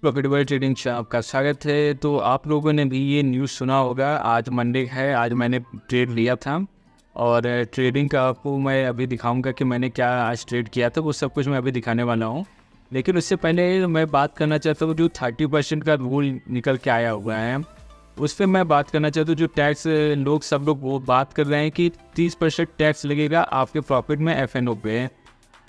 Profitable trading से आपका स्वागत है। तो आप लोगों ने भी ये न्यूज़ सुना होगा, आज मंडे है, आज मैंने ट्रेड लिया था और ट्रेडिंग का आपको मैं अभी दिखाऊंगा कि मैंने क्या आज ट्रेड किया था, वो सब कुछ मैं अभी दिखाने वाला हूँ। लेकिन उससे पहले मैं बात करना चाहता हूँ जो 30% का रूल निकल के आया हुआ है उस पर मैं बात करना चाहता हूँ। जो टैक्स सब लोग वो बात कर रहे हैं कि 30% टैक्स लगेगा आपके प्रॉफिट में F&O पे,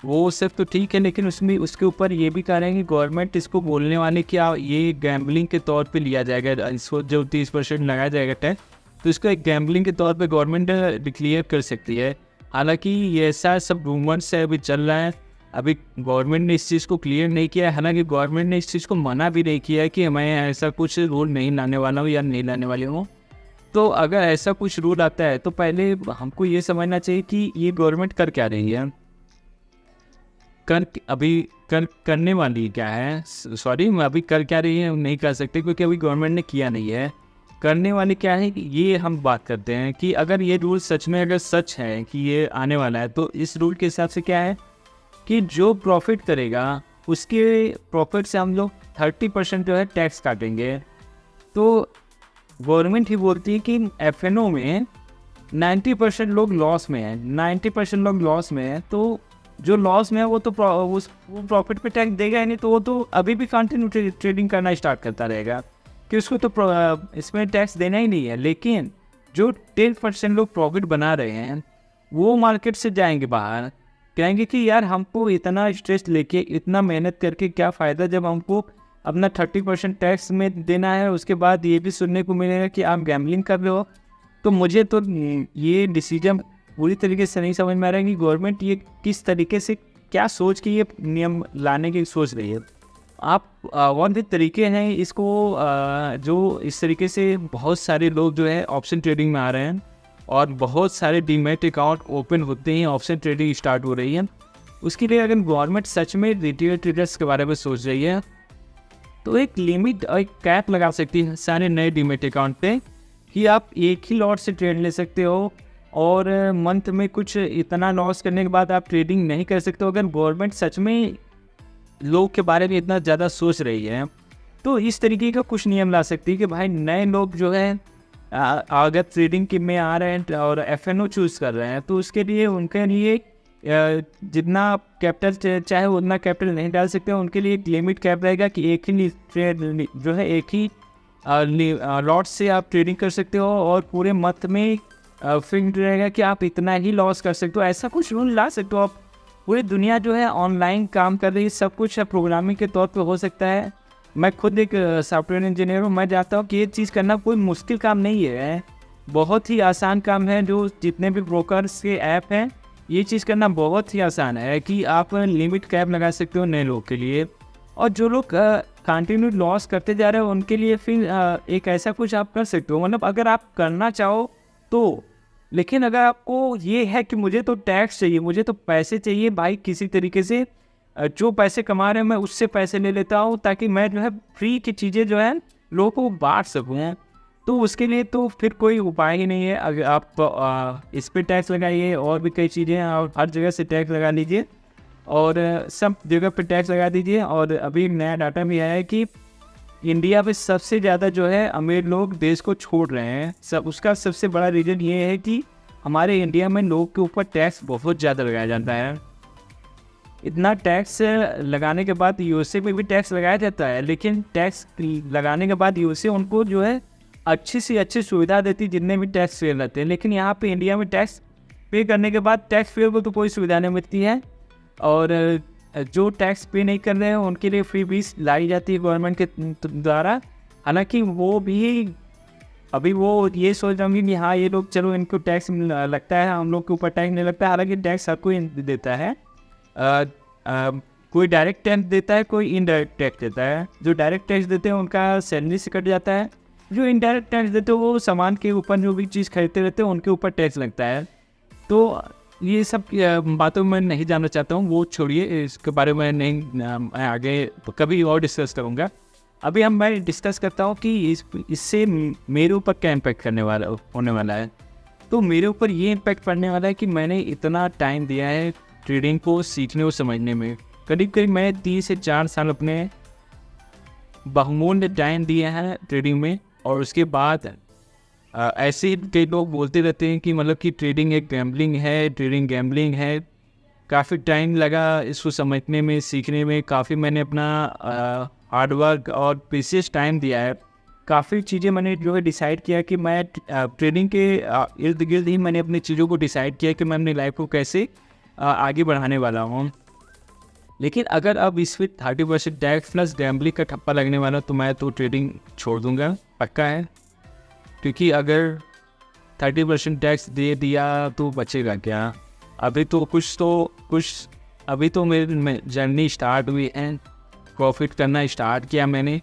वो सब तो ठीक है, लेकिन उसमें उसके ऊपर ये भी कह रहे हैं कि गवर्नमेंट इसको बोलने वाले कि ये गैम्बलिंग के तौर पे लिया जाएगा, इसको जो 30% लगाया जाएगा टैक्स, तो इसको एक गैम्बलिंग के तौर पे गवर्नमेंट डिक्लेयर कर सकती है। हालांकि ये ऐसा सब रूमर्स है, अभी चल रहा है, अभी गवर्नमेंट ने इस चीज़ को क्लियर नहीं किया है। हालांकि गवर्नमेंट ने इस चीज़ को मना भी नहीं किया है कि मैं ऐसा कुछ रूल नहीं लाने वाला हूँ या नहीं लाने वाली हूँ। तो अगर ऐसा कुछ रूल आता है तो पहले हमको ये समझना चाहिए कि ये गवर्नमेंट कर क्या रही है, करने वाली क्या है। सॉरी, मैं अभी कर क्या रही है नहीं कर सकते क्योंकि अभी गवर्नमेंट ने किया नहीं है। करने वाली क्या है ये हम बात करते हैं कि अगर ये रूल सच में अगर सच है कि ये आने वाला है, तो इस रूल के हिसाब से क्या है कि जो प्रॉफिट करेगा उसके प्रॉफिट से हम लोग 30% जो है टैक्स काटेंगे। तो गवर्नमेंट ही बोलती है कि F&O में 90% लोग लॉस में है, 90% लोग लॉस में है, तो जो लॉस में है वो तो वो प्रॉफिट पे टैक्स देगा ही नहीं, तो वो तो अभी भी कंटिन्यू ट्रेडिंग करना स्टार्ट करता रहेगा कि उसको तो इसमें टैक्स देना ही नहीं है। लेकिन जो 10% लोग प्रॉफिट बना रहे हैं वो मार्केट से जाएंगे बाहर, कहेंगे कि यार हमको इतना स्ट्रेस लेके इतना मेहनत करके क्या फ़ायदा जब हमको अपना 30% टैक्स में देना है, उसके बाद ये भी सुनने को मिलेगा कि आप गैम्बलिंग कर रहे हो। तो मुझे तो ये डिसीजन पूरी तरीके से नहीं समझ में आ रहा है कि गवर्नमेंट ये किस तरीके से क्या सोच के ये नियम लाने की सोच रही है। आप और भी तरीके हैं इसको, जो इस तरीके से बहुत सारे लोग जो है ऑप्शन ट्रेडिंग में आ रहे हैं और बहुत सारे डीमैट अकाउंट ओपन होते हैं, ऑप्शन ट्रेडिंग स्टार्ट हो रही है। उसके लिए अगर गवर्नमेंट सच में रिटेल ट्रेडर्स के बारे में सोच रही है तो एक लिमिट और एक कैप लगा सकती है सारे नए डीमैट अकाउंट पे कि आप एक ही लॉट से ट्रेड ले सकते हो और मंथ में कुछ इतना लॉस करने के बाद आप ट्रेडिंग नहीं कर सकते हो। अगर गवर्नमेंट सच में लोग के बारे में इतना ज़्यादा सोच रही है तो इस तरीके का कुछ नियम ला सकती है कि भाई नए लोग जो है अगर ट्रेडिंग के में आ रहे हैं और F&O चूज़ कर रहे हैं तो उसके लिए उनके लिए जितना कैपिटल चाहे उतना कैपिटल नहीं डाल सकते, उनके लिए एक लिमिट कैप रहेगा कि एक ही ट्रेड जो है एक ही लॉट से आप ट्रेडिंग कर सकते हो और पूरे मंथ में फिक्स रहेगा कि आप इतना ही लॉस कर सकते हो। ऐसा कुछ रूल ला सकते हो आप। पूरी दुनिया जो है ऑनलाइन काम कर रही है, सब कुछ प्रोग्रामिंग के तौर पे हो सकता है। मैं खुद एक सॉफ्टवेयर इंजीनियर हूँ, मैं जानता हूँ कि ये चीज़ करना कोई मुश्किल काम नहीं है, बहुत ही आसान काम है। जो जितने भी ब्रोकर्स के ऐप हैं ये चीज़ करना बहुत ही आसान है कि आप लिमिट कैप लगा सकते हो नए लोग के लिए। और जो लोग कंटिन्यू लॉस करते जा रहे हो उनके लिए फिर एक ऐसा कुछ आप कर सकते हो, मतलब अगर आप करना चाहो तो। लेकिन अगर आपको ये है कि मुझे तो टैक्स चाहिए, मुझे तो पैसे चाहिए भाई, किसी तरीके से जो पैसे कमा रहे हैं मैं उससे पैसे ले लेता हूँ ताकि मैं जो है फ्री की चीज़ें जो है लोगों को बांट सकूँ, तो उसके लिए तो फिर कोई उपाय ही नहीं है। अगर आप इस पर टैक्स लगाइए और भी कई चीज़ें हैं और हर जगह से टैक्स लगा लीजिए और सब जगह पर टैक्स लगा दीजिए। और अभी नया डाटा भी आया है कि इंडिया में सबसे ज़्यादा जो है अमीर लोग देश को छोड़ रहे हैं। उसका सबसे बड़ा रीज़न ये है कि हमारे इंडिया में लोग के ऊपर टैक्स बहुत ज़्यादा लगाया जाता है। इतना टैक्स लगाने के बाद USA में भी टैक्स लगाया जाता है, लेकिन टैक्स लगाने के बाद USA उनको जो है अच्छी से अच्छी सुविधा देती जितने भी टैक्स फेयर रहते हैं। लेकिन यहाँ पे इंडिया में टैक्स पे करने के बाद टैक्स फेयर को तो कोई सुविधा नहीं मिलती है और जो टैक्स पे नहीं कर रहे हैं उनके लिए फ्री फीस लाई जाती है गवर्नमेंट के द्वारा। हालांकि वो भी अभी वो ये सोच रहे होंगे कि हाँ ये लोग चलो इनको टैक्स लगता है, हम लोग के ऊपर टैक्स नहीं लगता। हालांकि टैक्स सबको देता है, कोई डायरेक्ट टैक्स देता है, कोई इनडायरेक्ट टैक्स देता है। जो डायरेक्ट टैक्स देते हैं उनका सैलरी से कट जाता है, जो इनडायरेक्ट टैक्स देते हैं वो सामान के ऊपर जो भी चीज़ खरीदते रहते हैं उनके ऊपर टैक्स लगता है। तो ये सब बातों में नहीं जानना चाहता हूँ, वो छोड़िए, इसके बारे में नहीं, मैं आगे कभी और डिस्कस करूँगा। अभी मैं डिस्कस करता हूँ कि इससे मेरे ऊपर क्या इम्पैक्ट होने वाला है। तो मेरे ऊपर ये इम्पैक्ट पड़ने वाला है कि मैंने इतना टाइम दिया है ट्रेडिंग को सीखने और समझने में। करीब करीब मैं 3 से 4 साल अपने बहुमूल्य टाइम दिया है ट्रेडिंग में। और उसके बाद ऐसे ही कई लोग बोलते रहते हैं कि मतलब कि ट्रेडिंग एक गैम्बलिंग है, ट्रेडिंग गैम्बलिंग है। काफ़ी टाइम लगा इसको समझने में, सीखने में। काफ़ी मैंने अपना हार्डवर्क और प्रीशियस टाइम दिया है। काफ़ी चीज़ें मैंने जो है डिसाइड किया कि मैं ट्रेडिंग के इर्द गिर्द ही मैंने अपनी चीज़ों को डिसाइड किया कि मैं अपनी लाइफ को कैसे आगे बढ़ाने वाला हूँ। लेकिन अगर अब इसमें 30% टैक्स प्लस गैम्बलिंग का ठप्पा लगने वाला तो मैं तो ट्रेडिंग छोड़ दूँगा, पक्का है। क्योंकि अगर 30% टैक्स दे दिया तो बचेगा क्या? अभी तो मेरी जर्नी स्टार्ट हुई है। प्रॉफिट करना स्टार्ट किया मैंने,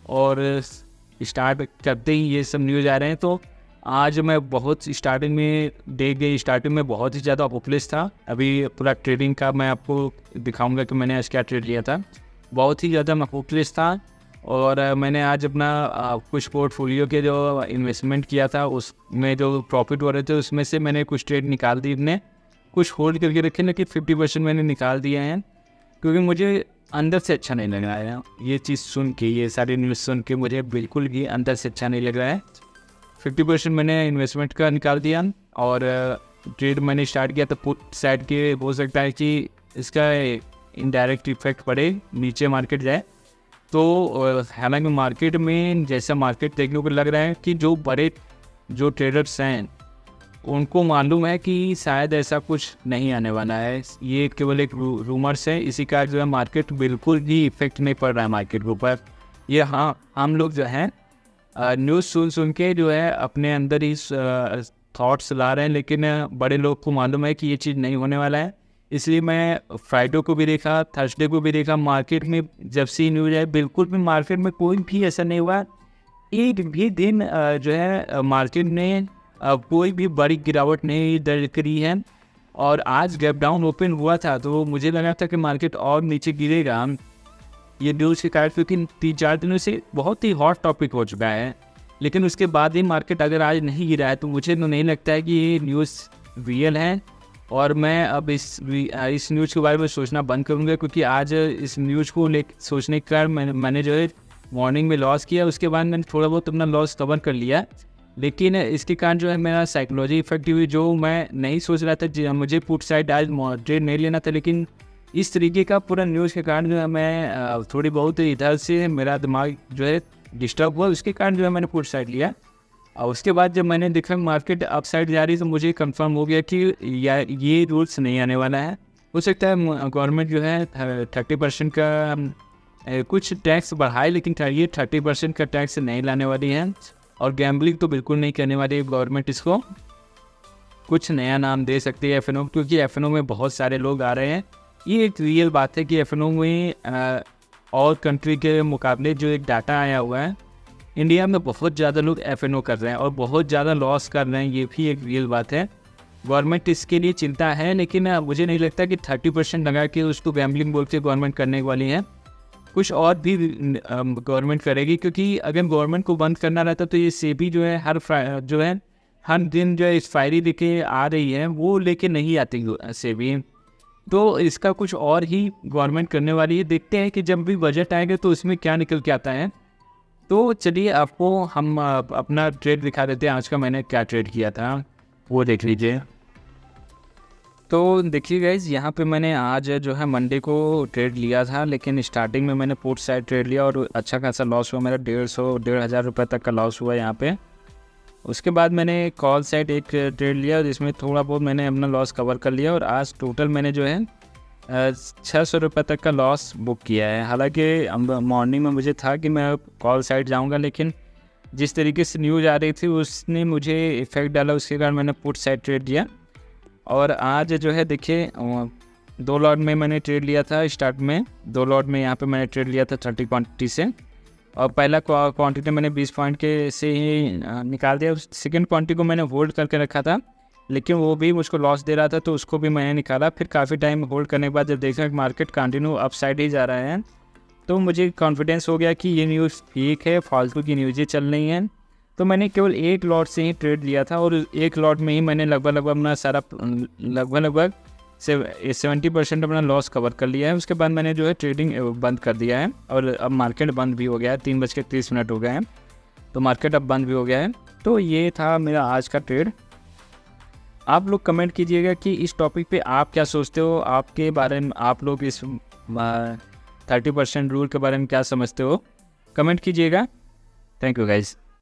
और स्टार्ट करते ही ये सब न्यूज़ आ रहे हैं। तो आज मैं बहुत स्टार्टिंग में बहुत ही ज़्यादा होपलेस था। अभी पूरा ट्रेडिंग का मैं आपको दिखाऊंगा कि मैंने आज क्या ट्रेड लिया था। बहुत ही ज़्यादा मैं होपलेस था, और मैंने आज अपना कुछ पोर्टफोलियो के जो इन्वेस्टमेंट किया था उसमें जो प्रॉफिट हो रहे थे उसमें से मैंने कुछ ट्रेड निकाल दी अपने, कुछ होल्ड करके रखे, लेकिन 50% मैंने निकाल दिए हैं। क्योंकि मुझे अंदर से अच्छा नहीं लग रहा है ये चीज़ सुन के, ये सारी न्यूज़ सुन के मुझे बिल्कुल भी अंदर से अच्छा नहीं लग रहा है। 50% मैंने इन्वेस्टमेंट का निकाल दिया, और ट्रेड मैंने स्टार्ट किया। तो पुट साइड के हो सकता है कि इसका इनडायरेक्ट इफेक्ट पड़े, नीचे मार्केट जाए। तो हालांकि मार्केट में जैसा मार्केट देखने को लग रहा है कि जो ट्रेडर्स हैं उनको मालूम है कि शायद ऐसा कुछ नहीं आने वाला है, ये केवल एक रूमर्स है। इसी का जो है मार्केट बिल्कुल भी इफेक्ट नहीं पड़ रहा है मार्केट के ऊपर। ये हाँ, हम लोग जो है न्यूज़ सुन के जो है अपने अंदर ही थॉट्स ला रहे हैं, लेकिन बड़े लोग को मालूम है कि ये चीज़ नहीं होने वाला है। इसलिए मैं फ्राइडे को भी देखा, थर्सडे को भी देखा, मार्केट में जब से न्यूज़ है बिल्कुल भी मार्केट में कोई भी ऐसा नहीं हुआ। एक भी दिन जो है मार्केट ने कोई भी बड़ी गिरावट नहीं दर्ज करी है। और आज गैप डाउन ओपन हुआ था तो मुझे लगा था कि मार्केट और नीचे गिरेगा ये न्यूज़ के कारण, क्योंकि 3-4 दिनों से बहुत ही हॉट टॉपिक हो चुका है। लेकिन उसके बाद ही मार्केट अगर आज नहीं गिरा है तो मुझे तो नहीं लगता है कि ये न्यूज़ रियल है। और मैं अब इस न्यूज़ के बारे में सोचना बंद करूँगा, क्योंकि आज इस न्यूज़ को सोचने के कारण मैंने जो है मॉर्निंग में लॉस किया। उसके बाद मैंने थोड़ा बहुत अपना लॉस कवर कर लिया, लेकिन इसके कारण जो है मेरा साइकोलॉजी इफेक्ट हुई। जो मैं नहीं सोच रहा था, मुझे पुट साइड आज ट्रेड नहीं लेना था, लेकिन इस तरीके का पूरा न्यूज़ के कारण जो है मैं थोड़ी बहुत इधर से मेरा दिमाग जो है डिस्टर्ब हुआ। उसके कारण जो है मैंने पुट साइड लिया। और उसके बाद जब मैंने देखा मार्केट अप साइड जा रही तो मुझे कंफर्म हो गया कि ये रूल्स नहीं आने वाला है। हो सकता है गवर्नमेंट जो है 30% का कुछ टैक्स बढ़ाए, लेकिन ये 30% का टैक्स नहीं लाने वाली है। और गैम्बलिंग तो बिल्कुल नहीं करने वाली है गवर्नमेंट। इसको कुछ नया नाम दे सकती है एफ.एन.ओ, क्योंकि एफ.एन.ओ में बहुत सारे लोग आ रहे हैं। ये एक रियल बात है कि एफ.एन.ओ में और कंट्री के मुकाबले जो एक डाटा आया हुआ है, इंडिया में बहुत ज़्यादा लोग एफ.एन.ओ कर रहे हैं और बहुत ज़्यादा लॉस कर रहे हैं। ये भी एक रियल बात है। गवर्नमेंट इसके लिए चिंता है, लेकिन मुझे नहीं लगता कि 30% लगा के उसको गैम्बलिंग बोल के गवर्नमेंट करने वाली है। कुछ और भी गवर्नमेंट करेगी, क्योंकि अगर गवर्नमेंट को बंद करना रहता तो ये सेबी जो है हर दिन जो है एक्सपायरी लेके आ रही है, वो लेके नहीं आती सेबी। तो इसका कुछ और ही गवर्नमेंट करने वाली है। देखते हैं कि जब भी बजट आएगा तो उसमें क्या निकल के आता है। तो चलिए आपको हम अपना ट्रेड दिखा देते हैं। आज का मैंने क्या ट्रेड किया था वो देख लीजिए। तो देखिए गाइज, यहाँ पे मैंने आज जो है मंडे को ट्रेड लिया था, लेकिन स्टार्टिंग में मैंने पुट साइड ट्रेड लिया और अच्छा खासा लॉस हुआ मेरा। 1,500-1,500 रुपये तक का लॉस हुआ यहाँ पे। उसके बाद मैंने कॉल साइड एक ट्रेड लिया जिसमें थोड़ा बहुत मैंने अपना लॉस कवर कर लिया, और आज टोटल मैंने जो है 600 रुपये तक का लॉस बुक किया है। हालांकि मॉर्निंग में मुझे था कि मैं कॉल साइड जाऊंगा, लेकिन जिस तरीके से न्यूज़ आ रही थी उसने मुझे इफ़ेक्ट डाला, उसके कारण मैंने पुट साइड ट्रेड लिया। और आज जो है देखिए 2 लॉट में मैंने ट्रेड लिया था। स्टार्ट में 2 लॉट में यहाँ पे मैंने ट्रेड लिया था 30 क्वांटिटी से, और पहला क्वांटिटी मैंने 20 पॉइंट के से ही निकाल दिया। सेकंड क्वांटिटी को मैंने होल्ड करके रखा था, लेकिन वो भी मुझको लॉस दे रहा था, तो उसको भी मैंने निकाला। फिर काफ़ी टाइम होल्ड करने के बाद जब देखा कि मार्केट कंटिन्यू अप साइड ही जा रहा है, तो मुझे कॉन्फिडेंस हो गया कि ये न्यूज़ ठीक है, फालतू की न्यूज़ें चल रही हैं। तो मैंने केवल 1 लॉट से ही ट्रेड लिया था, और 1 लॉट में ही मैंने लगभग अपना सारा लगभग 70% अपना लॉस कवर कर लिया है। उसके बाद मैंने जो है ट्रेडिंग बंद कर दिया है और अब मार्केट बंद भी हो गया है, 3:30 हो गए हैं, तो मार्केट अब बंद भी हो गया है। तो ये था मेरा आज का ट्रेड। आप लोग कमेंट कीजिएगा कि इस टॉपिक पे आप क्या सोचते हो, आपके बारे में आप लोग इस 30% रूल के बारे में क्या समझते हो, कमेंट कीजिएगा। Thank you guys.